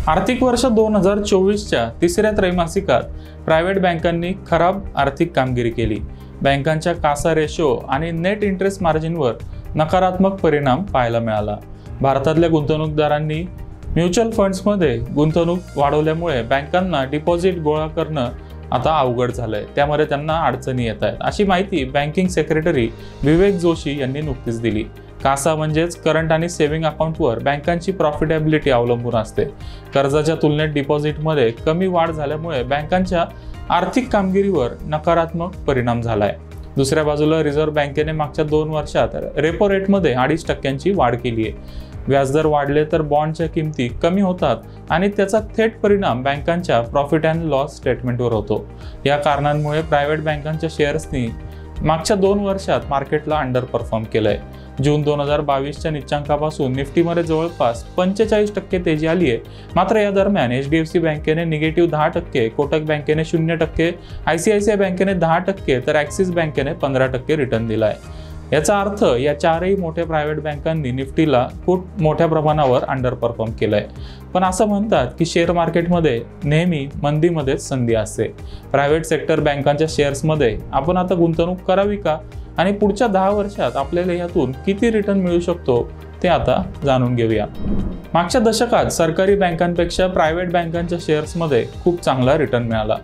आर्थिक वर्ष 2024च्या तिसऱ्या त्रैमासिकात प्रायव्हेट बँकांनी खराब आर्थिक कामगिरी केली। बँकांच्या कासा रेशो आणि नेट इंटरेस्ट मार्जिनवर नकारात्मक परिणाम पाहायला मिळाला। भारतातल्या गुंतवणूकदारांनी म्युच्युअल फंड्समध्ये गुंतवणूक वाढवल्यामुळे बँकांना डिपॉझिट गोळा करणं आता अवघड झालंय, त्यामुळे त्यांना अडचणी येत आहेत, अशी माहिती बँकिंग सेक्रेटरी विवेक जोशी यांनी नुकतीच दिली। कासा म्हणजेच करंट आणि सेव्हिंग अकाउंटवर बँकांची प्रॉफिटेबिलिटी अवलंबून असते। कर्जाच्या तुलनेत डिपॉझिटमध्ये कमी वाढ झाल्यामुळे बँकांच्या आर्थिक कामगिरीवर नकारात्मक परिणाम झालाय। दुसऱ्या बाजूला रिझर्व्ह बँकेने मागच्या 2 वर्षात रेपो रेटमध्ये 2.5% वाढ केली आहे। व्याजदर वाढले तर बॉन्डच्या किमती कमी होतात आणि त्याचा थेट परिणाम बँकांच्या प्रॉफिट अँड लॉस स्टेटमेंटवर होतो। या कारणांमुळे प्रायव्हेट बँकांच्या शेअर्सनी मागच्या 2 वर्षात मार्केटला अंडर परफॉर्म केलंय। जून 2022च्या निच्चांकापासून निफ्टीमध्ये जवळपास 45% तेजी आली आहे। मात्र या दरम्यान HDFC बँकेने -10%, कोटक बँकेने 0%, ICICI बँकेने 10%, तर ॲक्सिस बँकेने 15% रिटर्न दिला आहे। याचा अर्थ या चारही मोठ्या प्रायव्हेट बँकांनी निफ्टीला खूप मोठ्या प्रमाणावर अंडर परफॉर्म केलंय। पण असं म्हणतात की शेअर मार्केटमध्ये नेहमी मंदीमध्येच संधी असते। प्रायव्हेट सेक्टर बँकांच्या शेअर्समध्ये आपण आता गुंतवणूक करावी का आणि पुढच्या 10 वर्षात आपल्याला यातून किती रिटर्न मिळू शकतो ते आता जाणून घेऊया। मागच्या दशकात सरकारी बँकांपेक्षा प्रायव्हेट बँकांच्या शेअर्समध्ये खूप चांगला रिटर्न मिळाला।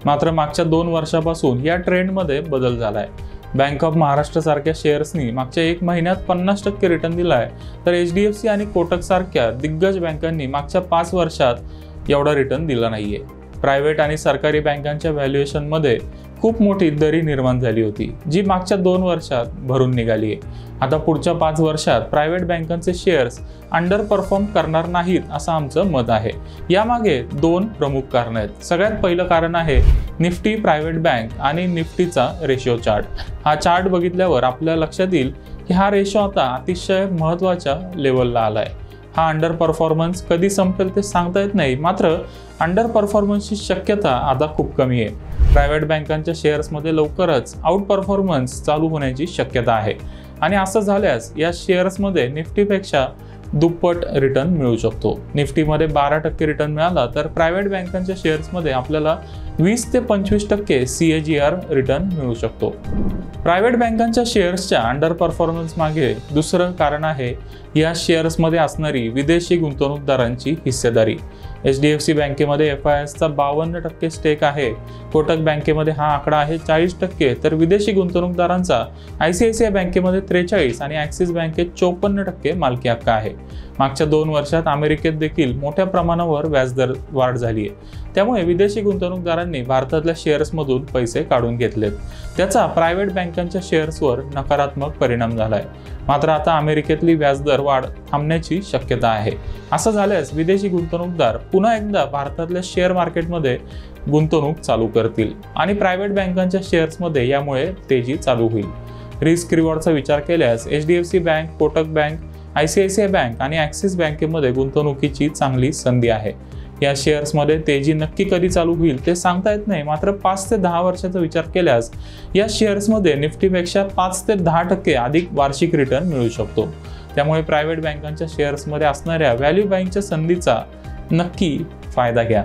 मात्र मागच्या 2 वर्षापासून या ट्रेंडमध्ये बदल झालाय। बँक ऑफ महाराष्ट्र सारख्या शेअर्सनी मागच्या 1 महिन्यात 50% रिटर्न दिलाय, तर HDFC आणि कोटक सारख्या दिग्गज बँकांनी मागच्या 5 वर्षात एवढा रिटर्न दिला नाहीये। प्रायव्हेट आणि सरकारी बँकांच्या व्हॅल्युएशनमध्ये खूप मोठी दरी निर्माण झाली होती, जी मागच्या 2 वर्षात भरून निघाली आहे। आता पुढच्या 5 वर्षात प्रायव्हेट बँकांचे शेअर्स अंडर परफॉर्म करणार नाहीत असं आमचं मत आहे। यामागे 2 प्रमुख कारण आहेत। सगळ्यात पहिलं कारण आहे निफ्टी प्रायव्हेट बँक आणि निफ्टीचा रेशो चार्ट। हा चार्ट बघितल्यावर आपल्या लक्षात येईल की हा रेशो आता अतिशय महत्त्वाच्या लेवलला आलाय। हा अंडर परफॉर्मन्स कधी संपेल ते सांगता येत नाही, मात्र अंडर परफॉर्मन्सची शक्यता आता खूप कमी आहे। प्रायव्हेट बँकांच्या शेअर्समध्ये लवकरच आउट परफॉर्मन्स चालू होण्याची शक्यता आहे आणि असं झाल्यास या शेअर्समध्ये निफ्टीपेक्षा दुप्पट रिटर्न मिळू शकतो। निफ्टीमध्ये 12% रिटर्न मिळाला तर प्रायव्हेट बँकांच्या शेअर्समध्ये आपल्याला 20 ते 25% CAGR रिटर्न मिळू शकतो। प्रायव्हेट बँकांच्या शेअर्सच्या अंडर परफॉर्मन्स मागे दुसरं कारण आहे या शेअर्समध्ये असणारी विदेशी गुंतवणूकदारांची हिस्सेदारी। HDFC बँकेमध्ये FISचा 52% स्टेक आहे, कोटक बँकेमध्ये हा आकडा आहे 40%, तर विदेशी गुंतवणूकदारांचा ICICI बँकेमध्ये 43% आणि ॲक्सिस बँकेत 54% मालकी हक्क आहे। मागच्या 2 वर्षात अमेरिकेत देखील मोठ्या प्रमाणावर व्याजदर वाढ झाली आहे, त्यामुळे विदेशी गुंतवणूकदारांनी भारतातल्या शेअर्समधून पैसे काढून घेतलेत। त्याचा प्रायव्हेट बँकांच्या शेअर्सवर नकारात्मक परिणाम झालाय। मात्र आता अमेरिकेतली व्याजदर वाढ थांबण्याची शक्यता आहे। असं झाल्यास विदेशी गुंतवणूकदार पुन्हा एकदा भारतातल्या शेअर मार्केटमध्ये गुंतवणूक चालू करतील आणि प्रायव्हेट बँकांच्या शेअर्समध्ये यामुळे तेजी चालू होईल। रिस्क रिवॉर्डचा विचार केल्यास HDFC bank, Kotak bank, ICICI bank आणि ॲक्सिस बँकेमध्ये गुंतवणुकीची चांगली संधी आहे। या शेअर्समध्ये तेजी नक्की कधी चालू होईल ते सांगता येत नाही, मात्र 5 ते 10 वर्षाचा विचार केल्यास या शेअर्समध्ये निफ्टीपेक्षा 5 ते 10% अधिक वार्षिक रिटर्न मिळू शकतो। त्यामुळे प्रायव्हेट बँकांच्या शेअर्समध्ये असणाऱ्या व्हॅल्यू बाईंगच्या संधीचा नक्की फायदा घ्या।